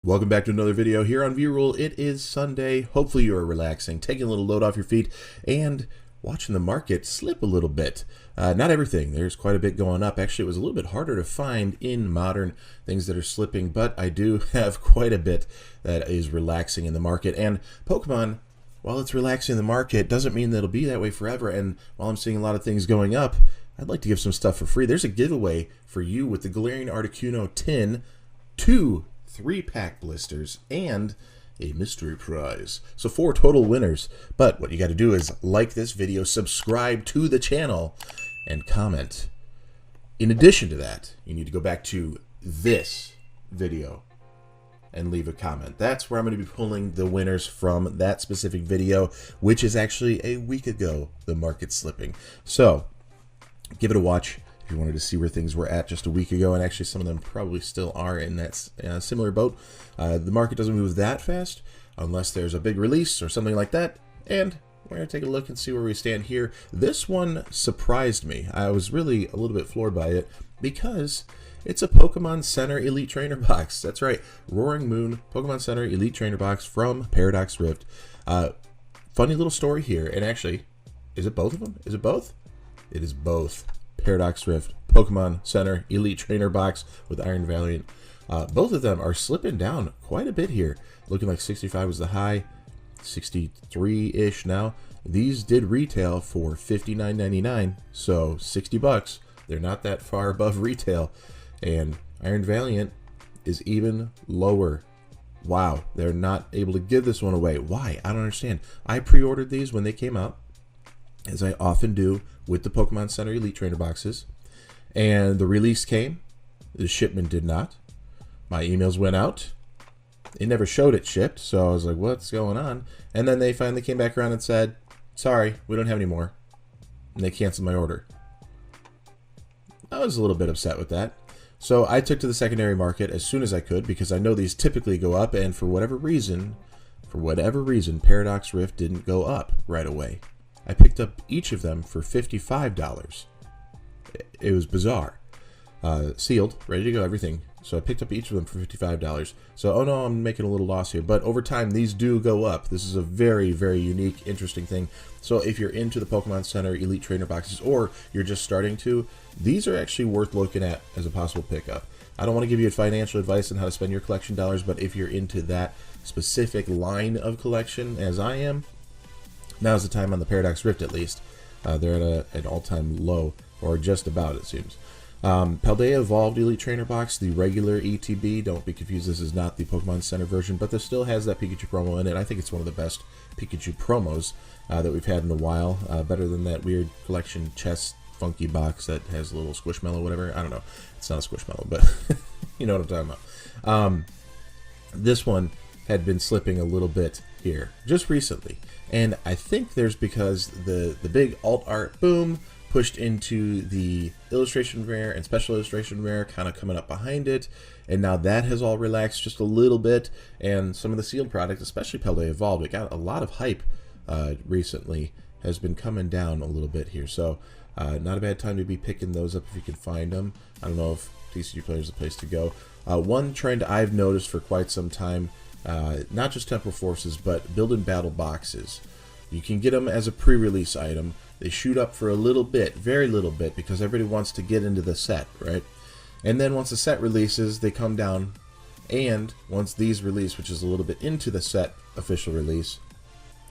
Welcome back to another video here on VRule. It is Sunday. Hopefully you are relaxing, taking a little load off your feet, and watching the market slip a little bit. Not everything. There's quite a bit going up. Actually, it was a little bit harder to find in Modern things that are slipping, but I do have quite a bit that is relaxing in the market. And Pokemon, while it's relaxing in the market, doesn't mean that it'll be that way forever. And while I'm seeing a lot of things going up, I'd like to give some stuff for free. There's a giveaway for you with the Galarian Articuno tin, 2 3-pack blisters, and a mystery prize. So 4 total winners. But what you got to do is like this video, subscribe to the channel, and comment. In addition to that, you need to go back to this video and leave a comment. That's where I'm going to be pulling the winners from that specific video, which is actually a week ago, the market slipping. So give it a watch. If you wanted to see where things were at just a week ago, and actually some of them probably still are in that similar boat. The market doesn't move that fast unless there's a big release or something like that, and we're going to take a look and see where we stand here. This one surprised me. I was really a little bit floored by it because it's a Pokemon Center Elite Trainer box. That's right, Roaring Moon Pokemon Center Elite Trainer box from Paradox Rift. Funny little story here, and actually, is it both of them? Is it both? It is both. Paradox Rift Pokemon Center Elite Trainer box with Iron Valiant. Both of them are slipping down quite a bit here. Looking like 65 was the high, 63-ish now. These did retail for $59.99, so 60 bucks. They're not that far above retail. And Iron Valiant is even lower. Wow, they're not able to give this one away. Why? I don't understand. I pre-ordered these when they came out, as I often do with the Pokemon Center Elite Trainer boxes, and the release came, the shipment did not. My emails went out, it never showed it shipped, so I was like, what's going on? And then they finally came back around and said, sorry, we don't have any more, and they canceled my order. I was a little bit upset with that, so I took to the secondary market as soon as I could, because I know these typically go up, and for whatever reason, Paradox Rift didn't go up right away. I picked up each of them for $55. It was bizarre. Sealed, ready to go, everything. So I picked up each of them for $55. So, oh no, I'm making a little loss here. But over time, these do go up. This is a very, very unique, interesting thing. So if you're into the Pokemon Center Elite Trainer boxes, or you're just starting to, these are actually worth looking at as a possible pickup. I don't want to give you financial advice on how to spend your collection dollars, but if you're into that specific line of collection, as I am, now's the time on the Paradox Rift, at least. They're at an all-time low, or just about, it seems. Paldea Evolved Elite Trainer Box, the regular ETB. Don't be confused, this is not the Pokemon Center version, but this still has that Pikachu promo in it. I think it's one of the best Pikachu promos that we've had in a while. Better than that weird collection chest funky box that has a little Squishmallow, whatever. I don't know. It's not a Squishmallow, but you know what I'm talking about. This one had been slipping a little bit here just recently, and I think there's because the big alt art boom pushed into the illustration rare and special illustration rare kind of coming up behind it, and now that has all relaxed just a little bit, and some of the sealed product, especially Paldea Evolved, it got a lot of hype recently, has been coming down a little bit here. So not a bad time to be picking those up if you can find them. I don't know if TCG Player is the place to go. One trend I've noticed for quite some time, not just Temporal Forces, but build and battle boxes. You can get them as a pre-release item. They shoot up for a little bit, very little bit, because everybody wants to get into the set, right? And then once the set releases, they come down, and once these release, which is a little bit into the set official release,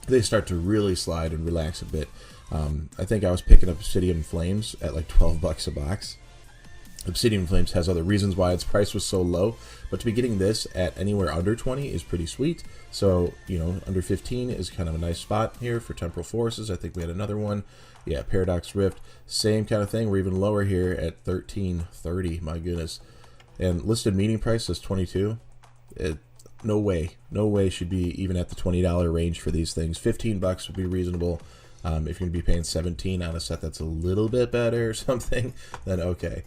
they start to really slide and relax a bit. I think I was picking up Obsidian Flames at like 12 bucks a box. Obsidian Flames has other reasons why its price was so low, but to be getting this at anywhere under 20 is pretty sweet. So, you know, under 15 is kind of a nice spot here for Temporal Forces. I think we had another one. Yeah, Paradox Rift, same kind of thing. We're even lower here at $13.30, my goodness. And listed meeting price is 22. No way should be even at the $20 range for these things. 15 bucks would be reasonable. If you're going to be paying 17 on a set that's a little bit better or something, then okay.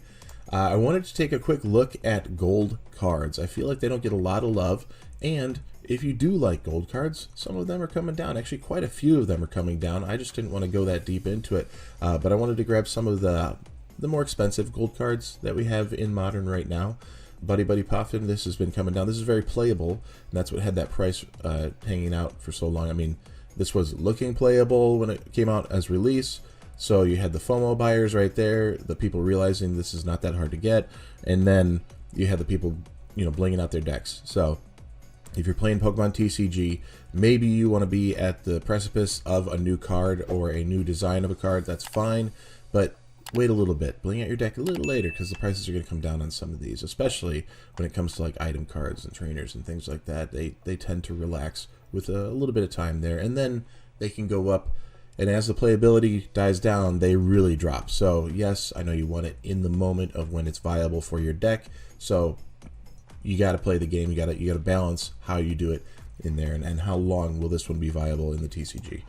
I wanted to take a quick look at gold cards. I feel like they don't get a lot of love, and if you do like gold cards, some of them are coming down. Actually, quite a few of them are coming down. I just didn't want to go that deep into it, but I wanted to grab some of the more expensive gold cards that we have in Modern right now. Buddy Buddy Puffin, this has been coming down. This is very playable, and that's what had that price hanging out for so long. I mean, this was looking playable when it came out as release, so you had the FOMO buyers right there, the people realizing this is not that hard to get, and then you had the people, you know, blinging out their decks. So if you're playing Pokemon TCG, maybe you want to be at the precipice of a new card or a new design of a card, that's fine, but wait a little bit. Bling out your deck a little later, because the prices are going to come down on some of these, especially when it comes to like item cards and trainers and things like that. They tend to relax with a little bit of time there, and then they can go up, and as the playability dies down, they really drop. So yes, I know you want it in the moment of when it's viable for your deck, so you got to play the game. You got to balance how you do it in there, and how long will this one be viable in the TCG.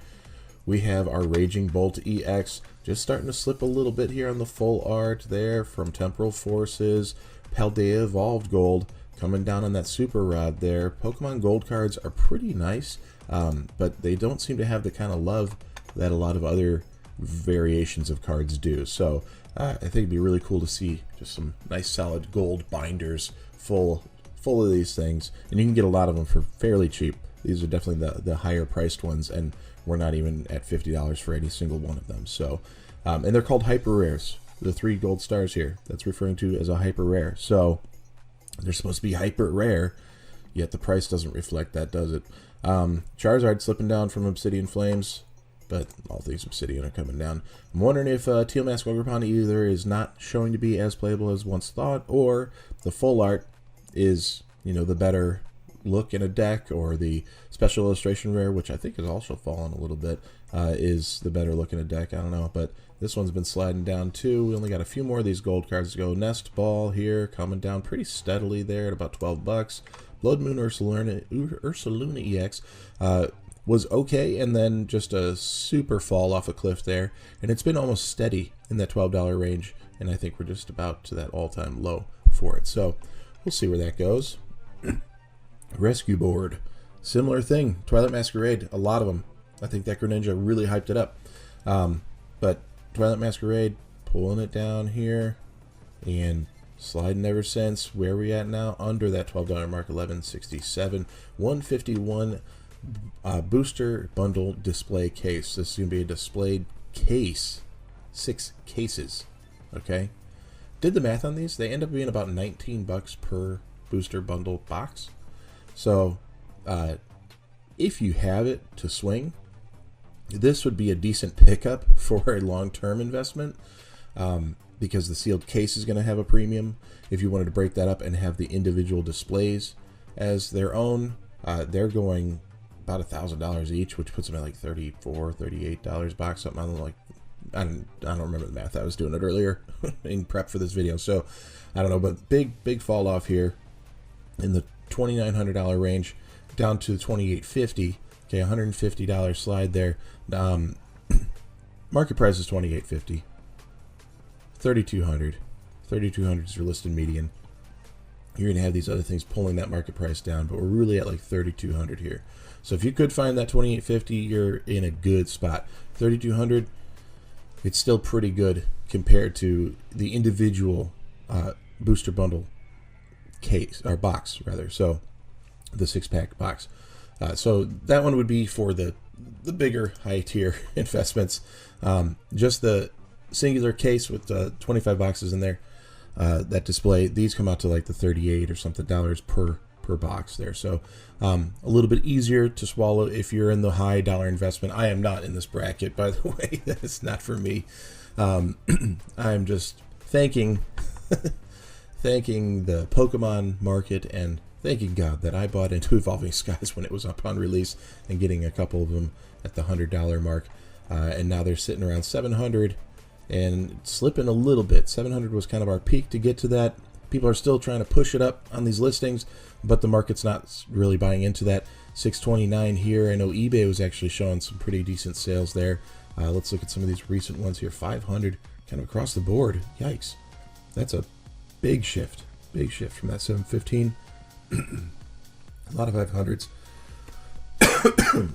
We have our Raging Bolt EX just starting to slip a little bit here on the full art there from Temporal Forces. Paldea Evolved Gold coming down on that Super Rod there. Pokemon Gold cards are pretty nice, but they don't seem to have the kind of love that a lot of other variations of cards do. So I think it'd be really cool to see just some nice solid gold binders full of these things, and you can get a lot of them for fairly cheap. These are definitely the higher priced ones, and we're not even at $50 for any single one of them. So, and they're called hyper rares. The 3 gold stars here, that's referring to as a hyper rare. So they're supposed to be hyper rare, yet the price doesn't reflect that, does it? Charizard slipping down from Obsidian Flames, but all things Obsidian are coming down. I'm wondering if Teal Mask Ogerpon either is not showing to be as playable as once thought, or the full art is, you know, the better look in a deck, or the special illustration rare, which I think has also fallen a little bit, is the better look in a deck. I don't know, but this one's been sliding down too. We only got a few more of these gold cards to go. Nest Ball here coming down pretty steadily there at about 12 bucks. Blood Moon Ursaluna EX was okay, and then just a super fall off a cliff there, and it's been almost steady in that $12 range, and I think we're just about to that all-time low for it. So we'll see where that goes. Rescue Board, similar thing. Twilight Masquerade, a lot of them. I think that Greninja really hyped it up. But Twilight Masquerade pulling it down here and sliding ever since. Where are we at now? Under that $12 mark, $11.67. 151 booster bundle display case. This is going to be a displayed case. 6 cases. Okay. Did the math on these. They end up being about 19 bucks per booster bundle box. So if you have it to swing, this would be a decent pickup for a long-term investment, because the sealed case is going to have a premium. If you wanted to break that up and have the individual displays as their own, they're going about $1,000 each, which puts them at like $34, $38 box, something. I don't know, like, I don't remember the math. I was doing it earlier in prep for this video, so I don't know, but big fall off here in the $2,900 range down to $2,850. Okay, $150 slide there. Market price is $2,850. $3,200. $3,200 is your listed median. You're going to have these other things pulling that market price down, but we're really at like $3,200 here. So if you could find that $2,850, you're in a good spot. $3,200, it's still pretty good compared to the individual booster bundle case, or box rather, so the 6-pack box. So that one would be for the bigger high tier investments. Just the singular case with 25 boxes in there, that display, these come out to like the $38 or something per box there. So a little bit easier to swallow if you're in the high dollar investment. I am not in this bracket, by the way. That is not for me. I'm just thanking the Pokemon market and thanking God that I bought into Evolving Skies when it was up on release, and getting a couple of them at the $100 mark, and now they're sitting around $700 and slipping a little bit. $700 was kind of our peak to get to that. People are still trying to push it up on these listings, but the market's not really buying into that. $629 here. I know eBay was actually showing some pretty decent sales there. Let's look at some of these recent ones here. $500 kind of across the board. Yikes. That's a big shift from that $715. A lot of 500s.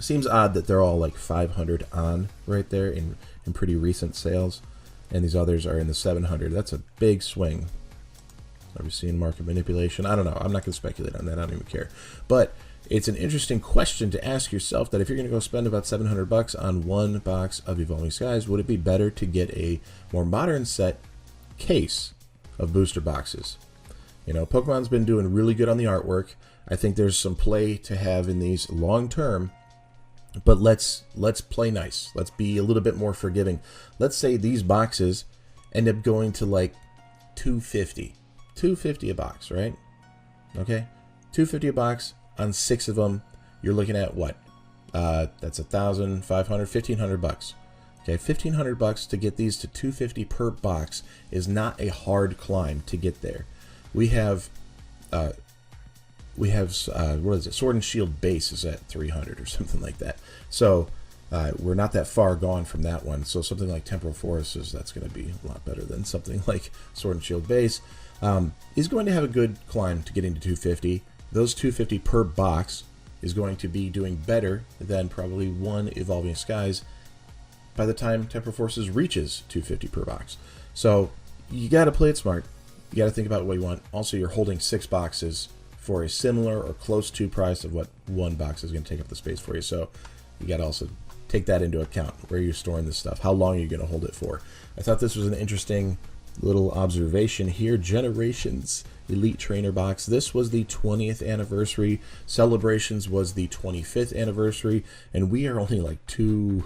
Seems odd that they're all like 500 on right there in pretty recent sales, and these others are in the 700. That's a big swing. Are we seeing market manipulation? I don't know. I'm not going to speculate on that. I don't even care. But it's an interesting question to ask yourself, that if you're going to go spend about $700 on one box of Evolving Skies, would it be better to get a more modern set case of booster boxes? You know, Pokemon's been doing really good on the artwork. I think there's some play to have in these long term, but let's play nice. Let's be a little bit more forgiving. Let's say these boxes end up going to like $250 a box, right? Okay, $250 a box on 6 of them. You're looking at what? That's $1,500, $1,500. Okay, $1,500 to get these to $250 per box is not a hard climb to get there. We have what is it? Sword and Shield base is at 300 or something like that. So we're not that far gone from that one. So something like Temporal Forests, that's going to be a lot better than something like Sword and Shield base. Is going to have a good climb to getting to 250. Those 250 per box is going to be doing better than probably one Evolving Skies by the time Temporal Forces reaches 250 per box. So you got to play it smart. You got to think about what you want. Also, you're holding 6 boxes for a similar or close to price of what one box is going to take up the space for you. So you got to also take that into account. Where you're storing this stuff, how long you're going to hold it for. I thought this was an interesting little observation here. Generations Elite Trainer box. This was the 20th anniversary. Celebrations was the 25th anniversary, and we are only like two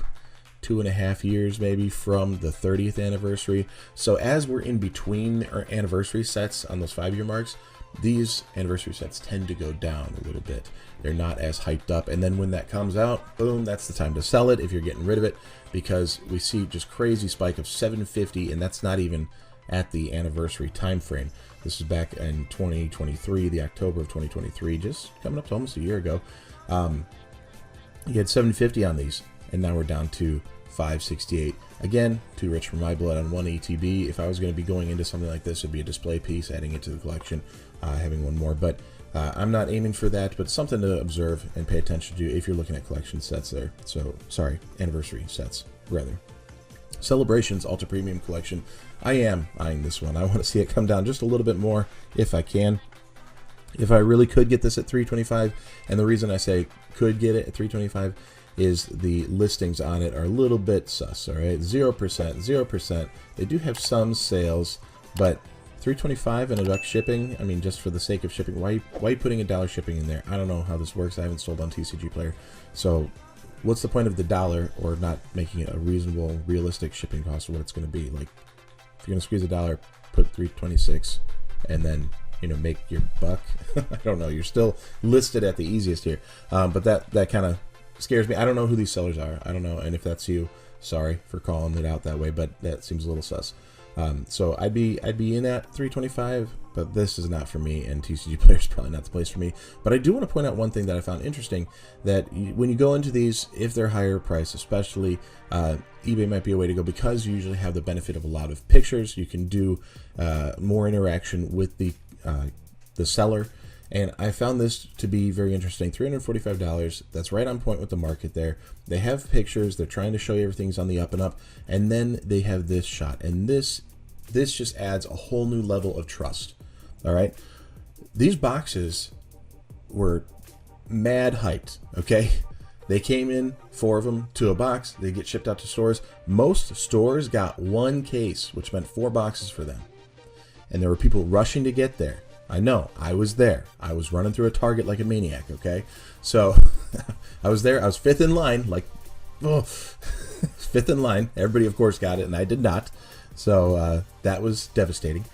and a half years maybe from the 30th anniversary. So as we're in between our anniversary sets on those 5-year marks, these anniversary sets tend to go down a little bit. They're not as hyped up, and then when that comes out, boom, that's the time to sell it if you're getting rid of it, because we see just crazy spike of $750, and that's not even at the anniversary time frame. This is back in 2023, the October of 2023, just coming up to almost a year ago. You had $750 on these, and now we're down to $568. Again, too rich for my blood on one ETB. If I was going to be going into something like this, it'd be a display piece, adding it to the collection, having one more. But I'm not aiming for that, but something to observe and pay attention to if you're looking at collection sets there. So, sorry, anniversary sets, rather. Celebrations Ultra Premium Collection. I am eyeing this one. I want to see it come down just a little bit more if I can. If I really could get this at $325, and the reason I say could get it at $325 is the listings on it are a little bit sus, all right? 0%. They do have some sales, but $325 and $1 shipping, I mean, just for the sake of shipping, why are you putting $1 shipping in there? I don't know how this works. I haven't sold on TCG Player. So what's the point of the $1 or not making it a reasonable, realistic shipping cost of what it's going to be? Like, if you're going to squeeze $1, put $326 and then, you know, make your buck. I don't know. You're still listed at the easiest here. But that kind of scares me. I don't know who these sellers are. I don't know. And if that's you, sorry for calling it out that way, but that seems a little sus. So I'd be in at $325, but this is not for me, and TCG Player is probably not the place for me. But I do want to point out one thing that I found interesting, that when you go into these, if they're higher price, especially, eBay might be a way to go, because you usually have the benefit of a lot of pictures. You can do more interaction with the seller. And I found this to be very interesting. $345, that's right on point with the market there. They have pictures, they're trying to show you everything's on the up and up, and then they have this shot. And this just adds a whole new level of trust. All right? These boxes were mad hyped, okay? They came in, 4 of them, to a box. They get shipped out to stores. Most stores got 1 case, which meant 4 boxes for them. And there were people rushing to get there. I know, I was there. I was running through a Target like a maniac, okay? So, I was there. I was 5th in line, like, 5th in line. Everybody, of course, got it, and I did not. So, that was devastating.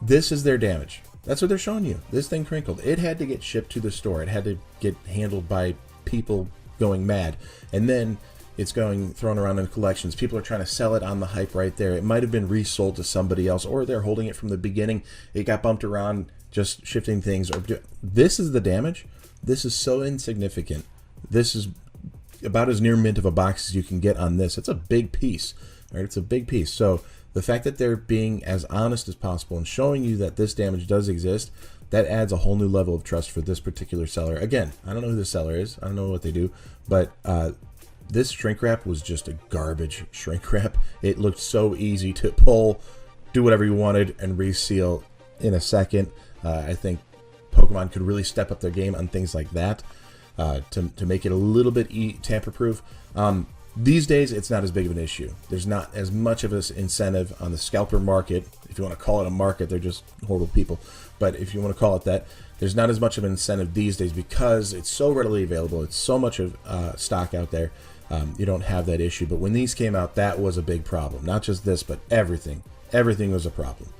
This is their damage. That's what they're showing you. This thing crinkled. It had to get shipped to the store. It had to get handled by people going mad. And then it's going thrown around in collections. People are trying to sell it on the hype right there. It might have been resold to somebody else, or they're holding it from the beginning. It got bumped around, just shifting things. This is the damage. This is so insignificant. This is about as near mint of a box as you can get on this. It's a big piece. Right? It's a big piece. So the fact that they're being as honest as possible and showing you that this damage does exist, that adds a whole new level of trust for this particular seller. Again, I don't know who the seller is. I don't know what they do, but this shrink wrap was just a garbage shrink wrap. It looked so easy to pull, do whatever you wanted, and reseal. in a second. I think Pokemon could really step up their game on things like that to make it a little bit tamper-proof. These days, it's not as big of an issue. There's not as much of an incentive on the scalper market. If you want to call it a market, they're just horrible people. But if you want to call it that, there's not as much of an incentive these days because it's so readily available. It's so much of stock out there. You don't have that issue. But when these came out, that was a big problem. Not just this, but everything. Everything was a problem.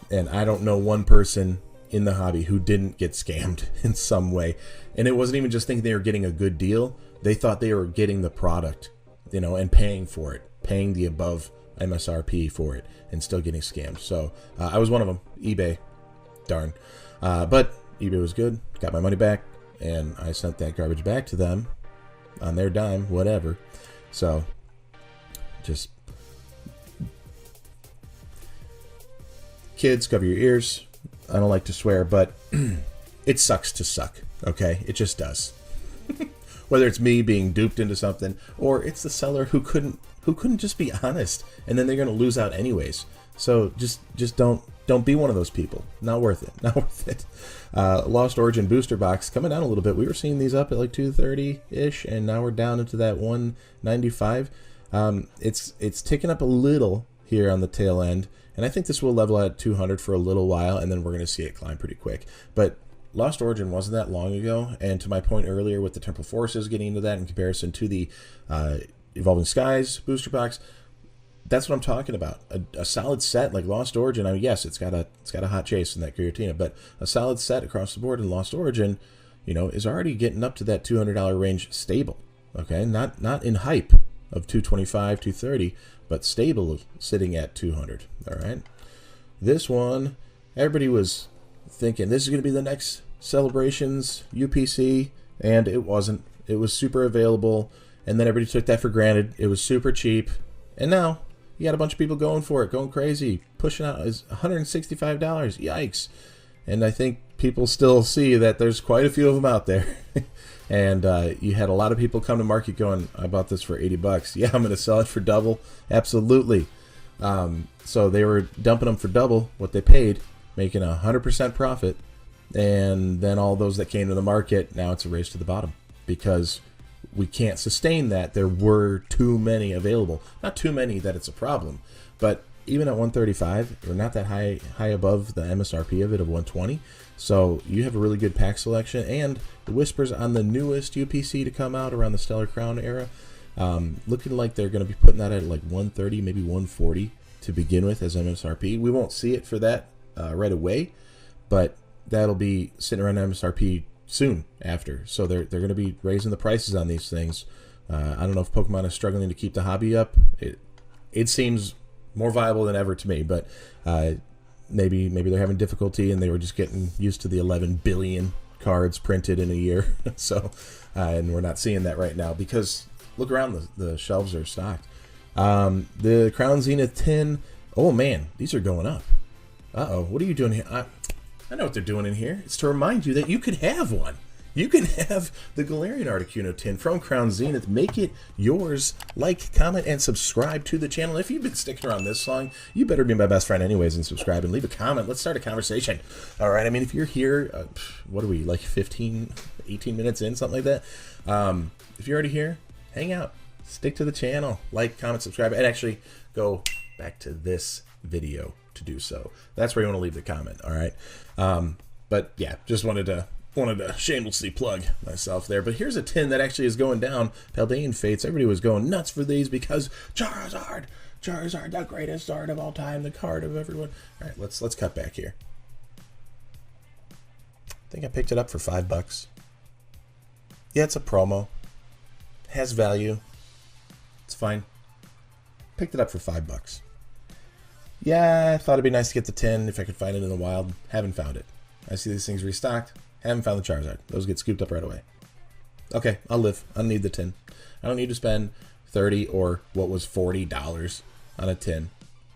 And I don't know one person in the hobby who didn't get scammed in some way. And it wasn't even just thinking they were getting a good deal. They thought they were getting the product, you know, and paying for it, paying the above MSRP for it, and still getting scammed. So I was one of them. eBay, darn. But eBay was good, got my money back, and I sent that garbage back to them on their dime, whatever. So just kids, cover your ears. I don't like to swear, but it sucks to suck, okay? It just does. Whether it's me being duped into something, or it's the seller who couldn't just be honest, and then they're going to lose out anyways. So just don't be one of those people. Not worth it. Not worth it. Lost Origin booster box coming down a little bit. We were seeing these up at like 230-ish, and now we're down into that 195. It's ticking up a little here on the tail end, and I think this will level at 200 for a little while, and then we're going to see it climb pretty quick. But Lost Origin wasn't that long ago, and to my point earlier with the Temple Forces getting into that in comparison to the Evolving Skies booster box, that's what I'm talking about. A solid set like Lost Origin. I mean, yes, it's got a hot chase in that Giratina, but a solid set across the board in Lost Origin, you know, is already getting up to that $200 range stable. Okay, not in hype of 225, 230, but stable sitting at 200. All right, this one, everybody was thinking this is going to be the next Celebrations UPC, and it wasn't. It was super available, and then everybody took that for granted. It was super cheap, and now you got a bunch of people going for it, going crazy, pushing out is $165. Yikes! And I think people still see that there's quite a few of them out there. And you had a lot of people come to market going, I bought this for $80. Yeah, I'm going to sell it for double. Absolutely. So they were dumping them for double what they paid, making 100% profit. And then all those that came to the market, now it's a race to the bottom because we can't sustain that. There were too many available. Not too many that it's a problem, but even at 135, we're not that high above the MSRP of it of 120. So you have a really good pack selection, and the whispers on the newest UPC to come out around the Stellar Crown era, looking like they're going to be putting that at like 130, maybe 140 to begin with as MSRP. We won't see it for that right away, but that'll be sitting around MSRP soon after. So they're going to be raising the prices on these things. I don't know if Pokemon is struggling to keep the hobby up. It seems more viable than ever to me, but maybe they're having difficulty and they were just getting used to the 11 billion cards printed in a year. So and we're not seeing that right now because look around, the shelves are stocked. The Crown Zenith tin, oh man, these are going up. What are you doing here? I know what they're doing in here. It's to remind you that you could have one. You can have the Galarian Articuno tin from Crown Zenith. Make it yours. Like, comment, and subscribe to the channel. If you've been sticking around this long, you better be my best friend anyways and subscribe and leave a comment. Let's start a conversation. All right, I mean, if you're here, what are we, like 15, 18 minutes in, something like that? If you're already here, hang out. Stick to the channel. Like, comment, subscribe, and actually go back to this video to do so. That's where you want to leave the comment, all right? But yeah, just wanted to shamelessly plug myself there. But here's a tin that actually is going down. Paldean Fates, everybody was going nuts for these because Charizard, the greatest Zard of all time, the card of everyone. All right, let's cut back here. I think I picked it up for $5. Yeah, it's a promo. Has value. It's fine. Picked it up for $5. Yeah, I thought it'd be nice to get the tin if I could find it in the wild. Haven't found it. I see these things restocked. Haven't found the Charizard. Those get scooped up right away. Okay, I'll live. I don't need the tin. I don't need to spend $30 or what was $40 on a tin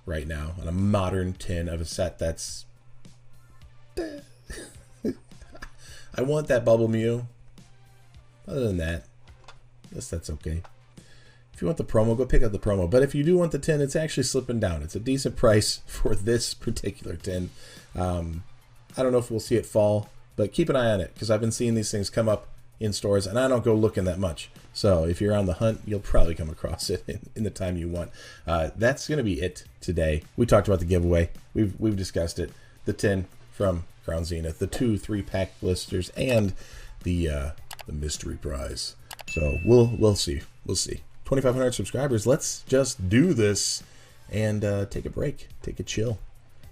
right now, on a modern tin of a set that's... I want that Bubble Mew. Other than that, I guess that's okay. If you want the promo, go pick up the promo. But if you do want the tin, it's actually slipping down. It's a decent price for this particular tin. I don't know if we'll see it fall, but keep an eye on it because I've been seeing these things come up in stores, and I don't go looking that much. So if you're on the hunt, you'll probably come across it in the time you want. That's going to be it today. We talked about the giveaway. We've discussed it. The tin from Crown Zenith, the 2 3-pack blisters, and the mystery prize. So we'll see. We'll see. 2,500 subscribers. Let's just do this and take a break, take a chill,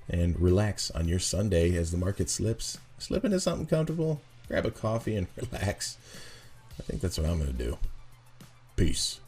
and relax on your Sunday as the market slips. Slip into something comfortable, grab a coffee, and relax. I think that's what I'm going to do. Peace.